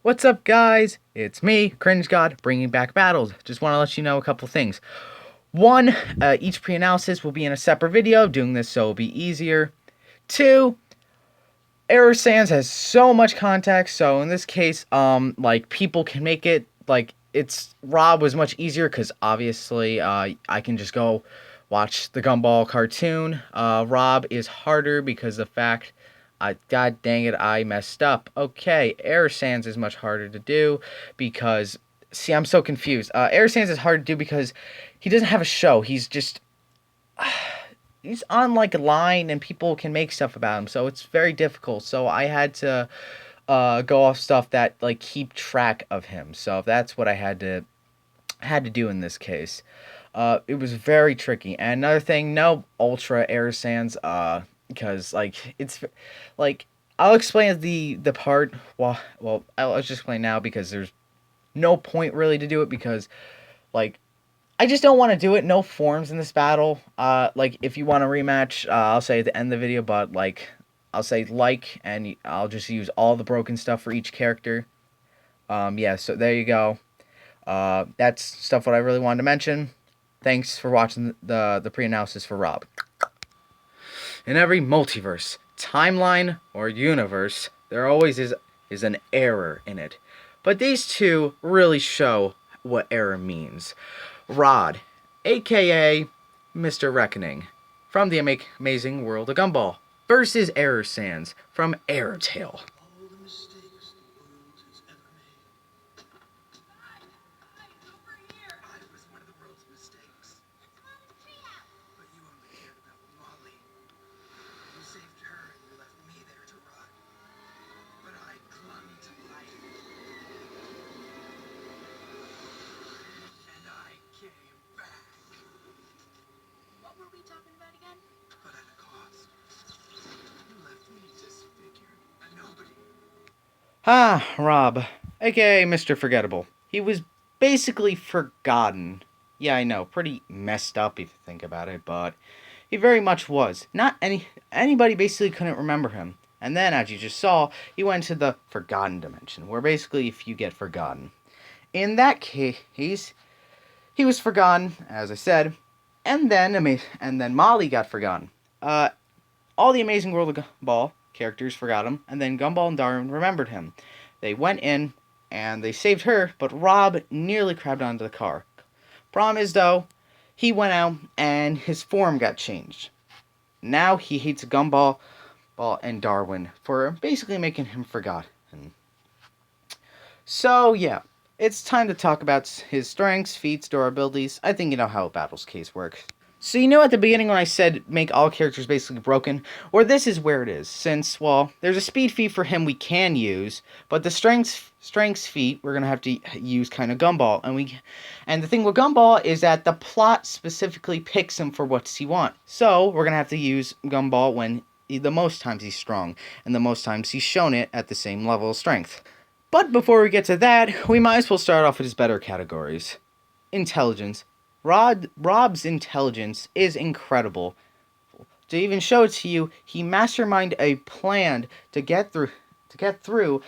What's up, guys? It's me, Cringe God, bringing back battles. Just want to let you know a couple things. One, each pre-analysis will be in a separate video. Doing this so it'll be easier. Two, Error Sans has so much context, so in this case, like people can make it like it's Rob was much easier because obviously, I can just go watch the Gumball cartoon. Rob is harder because the fact God dang it, I messed up. Okay, Air Sans is much harder to do because, see, I'm so confused. Air Sans is hard to do because he doesn't have a show. He's just, he's on like a line and people can make stuff about him. So it's very difficult. So I had to go off stuff that like keep track of him. So that's what I had to do in this case. It was very tricky. And another thing, no Ultra Air Sans, because like it's like I'll explain the part. Well, I'll just explain now because there's no point really to do it because like I just don't want to do it. No forms in this battle. Like if you want a rematch, I'll say at the end of the video, but like I'll say and I'll just use all the broken stuff for each character. Yeah, so there you go. That's stuff what I really wanted to mention. Thanks for watching the pre-analysis for Rob. In every multiverse, timeline, or universe, there always is an error in it. But these two really show what error means. Rod, aka Mr. Reckoning, from the Amazing World of Gumball, versus Error Sans from Error Tail. All the mistakes the world has ever made. Over here. I was one of the world's mistakes. Let's move the tree out. But you only cared about Molly. You saved her and you left me there to rot. But I clung to life. And I came back. What were we talking about again? But at a cost. You left me disfigured. A nobody. Rob, aka Mr. Forgettable. He was basically forgotten. Yeah, I know, pretty messed up if you think about it, but he very much was. Not anybody basically couldn't remember him. And then, as you just saw, he went to the forgotten dimension, where basically if you get forgotten. In that case, he was forgotten, as I said, and then Molly got forgotten. All the Amazing World of Gumball characters forgot him, and then Gumball and Darwin remembered him. They went in and they saved her, but Rob nearly crabbed onto the car. Problem is, though, he went out and his form got changed. Now he hates Gumball and Darwin for basically making him forgotten. So, yeah, it's time to talk about his strengths, feats, durabilities. I think you know how a battles case works. So you know at the beginning when I said make all characters basically broken? Or this is where it is, since, well, there's a speed feat for him we can use, but the strengths feat we're going to have to use kind of Gumball. And the thing with Gumball is that the plot specifically picks him for what he wants. So we're going to have to use Gumball when the most times he's strong, and the most times he's shown it at the same level of strength. But before we get to that, we might as well start off with his better categories. Intelligence. Rob's intelligence is incredible. To even show it to you, he masterminded a plan to get through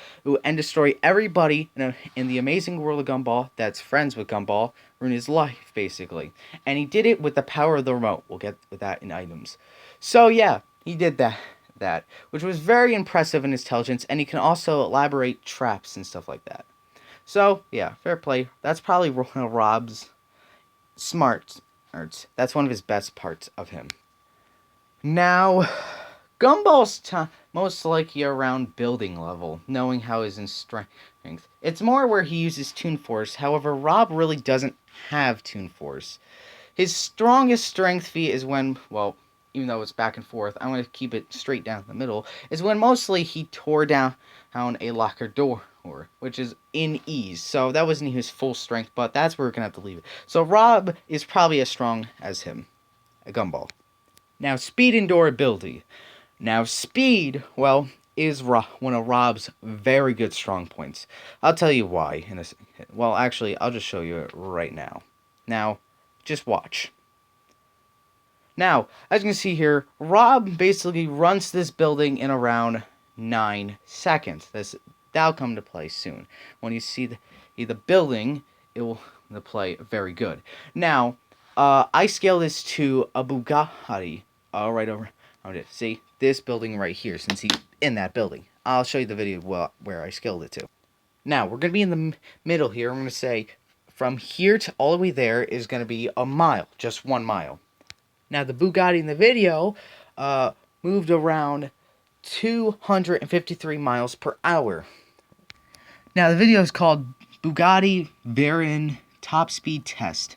and destroy everybody in the Amazing World of Gumball that's friends with Gumball, ruin his life, basically. And he did it with the power of the remote. We'll get with that in items. So yeah, he did that, which was very impressive in his intelligence, and he can also elaborate traps and stuff like that. So yeah, fair play. That's probably one of Rob's smart arts. That's one of his best parts of him. Now, Gumball's most likely around building level, knowing how he's in strength. It's more where he uses Toon Force. However, Rob really doesn't have Toon Force. His strongest strength feat is when, well, even though it's back and forth, I'm going to keep it straight down the middle, is when mostly he tore down a locker door, which is in ease. So that wasn't his full strength, but that's where we're going to have to leave it. So Rob is probably as strong as him, a Gumball. Now, speed and durability. Now, speed, well, is one of Rob's very good strong points. I'll tell you why. Well, actually, I'll just show you it right now. Now, just watch. Now, as you can see here, Rob basically runs this building in around 9 seconds. that'll come to play soon. When you see the building, it will play very good. Now, I scale this to a Bugatti, right over around it. See, this building right here, since he's in that building. I'll show you the video where I scaled it to. Now, we're going to be in the middle here. I'm going to say from here to all the way there is going to be a mile, just 1 mile. Now, the Bugatti in the video moved around 253 miles per hour. Now, the video is called Bugatti Veyron Top Speed Test.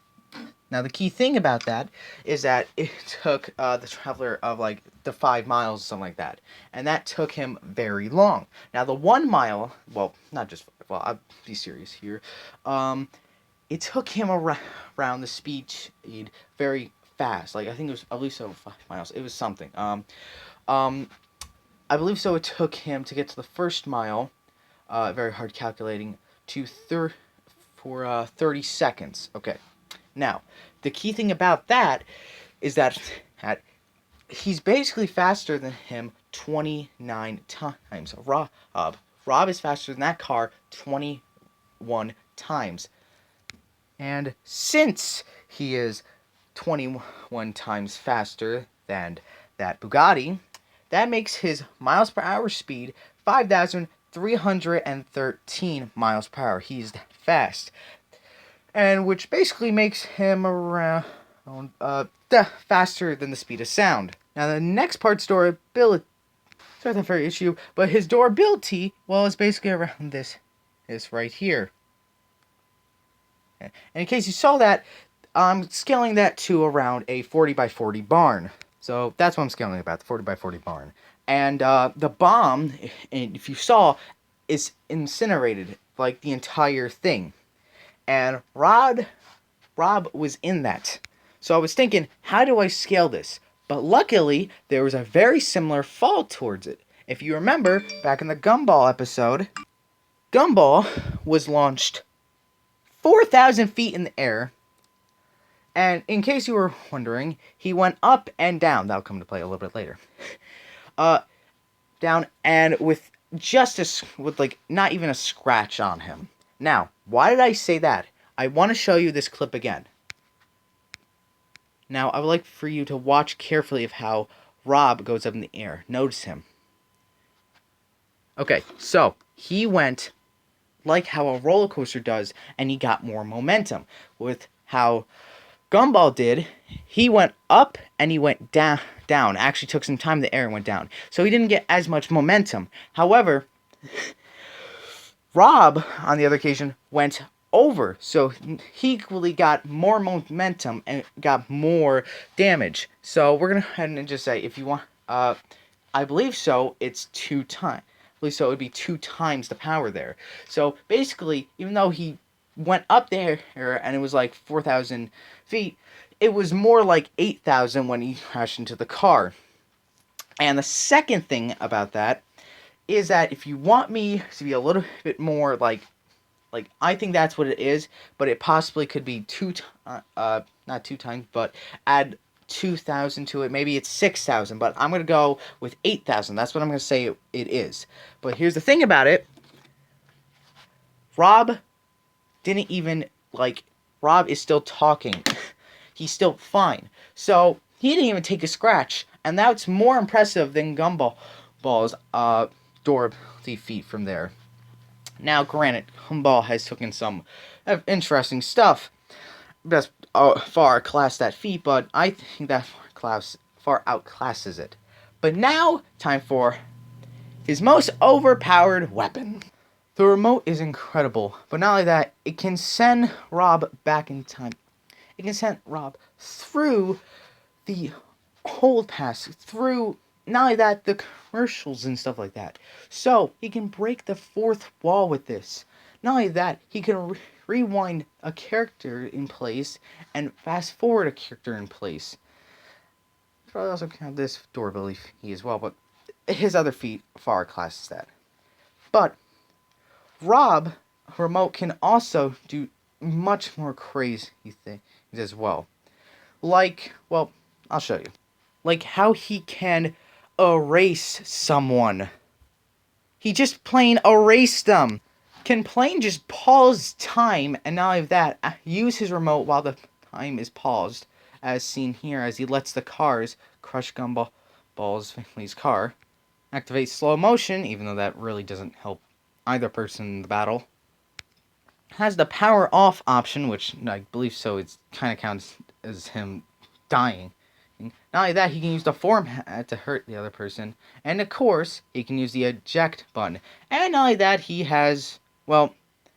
Now, the key thing about that is that it took the traveler of like the 5 miles or something like that. And that took him very long. Now, the 1 mile, well, not just, well, I'll be serious here. It took him around the speed very fast. Like, I think it was at least 5 miles. It was something. I believe so. It took him to get to the first mile, very hard calculating, to 30 seconds. Okay. Now, the key thing about that is that he's basically faster than him 29 times. Rob is faster than that car 21 times. And since he is 21 times faster than that Bugatti, that makes his miles per hour speed 5,313 miles per hour. He's fast. And which basically makes him around faster than the speed of sound. Now, the next part's durability. Sorry, that's a very issue, but his durability, well, is basically around this right here. And in case you saw that, I'm scaling that to around a 40 by 40 barn. So that's what I'm scaling about, the 40 by 40 barn. And the bomb, if you saw, is incinerated, like the entire thing. And Rob was in that. So I was thinking, how do I scale this? But luckily, there was a very similar fall towards it. If you remember, back in the Gumball episode, Gumball was launched 4,000 feet in the air. And in case you were wondering, he went up and down. That'll come to play a little bit later. Down and with like not even a scratch on him. Now, why did I say that? I want to show you this clip again. Now, I would like for you to watch carefully of how Rob goes up in the air. Notice him. Okay, so he went like how a roller coaster does, and he got more momentum. With how Gumball did, he went up and he went down. Actually took some time in the air and went down. So he didn't get as much momentum. However, Rob, on the other occasion, went over, so he equally got more momentum and got more damage. So we're gonna go ahead and just say, if you want, I believe so, it's 2 times. I believe so, it would be 2 times the power there. So basically, even though he went up there and it was like 4,000 feet, it was more like 8,000 when he crashed into the car. And the second thing about that is that if you want me to be a little bit more like I think that's what it is, but it possibly could be not 2 times, but add 2,000 to it. Maybe it's 6,000, but I'm going to go with 8,000. That's what I'm going to say it is. But here's the thing about it. Rob didn't even, Rob is still talking. He's still fine. So, he didn't even take a scratch. And that's more impressive than Gumball's durability feat from there. Now, granted, Gumball has taken some interesting stuff. That's far outclassed that feat, but I think that far outclasses it. But now, time for his most overpowered weapon. The remote is incredible, but not only that, it can send Rob back in time. It can send Rob through the whole pass, through not only that, the commercials and stuff like that. So, he can break the fourth wall with this. Not only that, he can rewind a character in place and fast forward a character in place. Probably also count this durability feat as well, but his other feat far classes that. But Rob remote can also do much more crazy things as well. Like, well, I'll show you. Like how he can erase someone. He just plain erased them. Can Plain just pause time and not only that, use his remote while the time is paused, as seen here as he lets the cars crush Gumball's family's car. Activate slow motion, even though that really doesn't help either person in the battle. Has the power off option, which I believe so it kind of counts as him dying. Not only that, he can use the form hat to hurt the other person. And of course, he can use the eject button. And not only that, he has, well,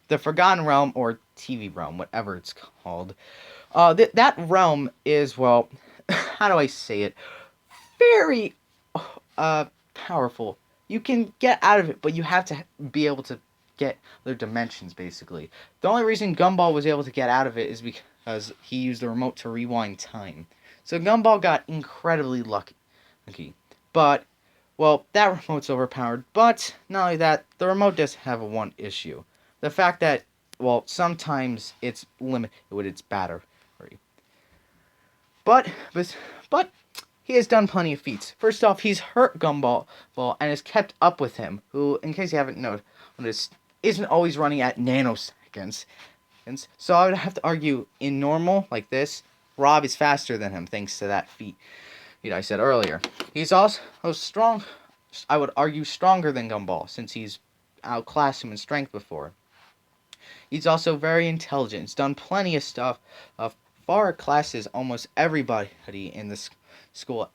the Forgotten Realm, or TV Realm, whatever it's called. That realm is, well, how do I say it? Very powerful. You can get out of it, but you have to be able to get other dimensions, basically. The only reason Gumball was able to get out of it is because he used the remote to rewind time. So Gumball got incredibly lucky. But, well, that remote's overpowered. But, not only that, the remote does have one issue. The fact that, well, sometimes it's limited with its battery. But he has done plenty of feats. First off, he's hurt Gumball and has kept up with him, who, in case you haven't noticed, isn't always running at nanoseconds. So I would have to argue, in normal, like this, Rob is faster than him, thanks to that feat I said earlier. He's also strong, I would argue stronger than Gumball, since he's outclassed him in strength before. He's also very intelligent. He's done plenty of stuff, far classes almost everybody in the school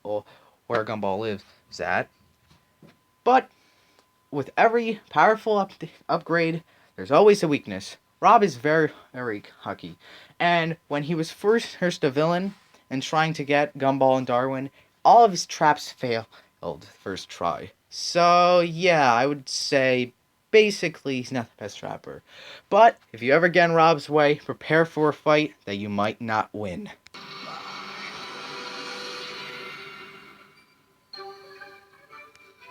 where Gumball lives at. But with every powerful upgrade, there's always a weakness. Rob is very, very cocky. And when he was first a villain and trying to get Gumball and Darwin, all of his traps failed the first try. So, yeah, I would say basically he's not the best trapper. But if you ever get in Rob's way, prepare for a fight that you might not win.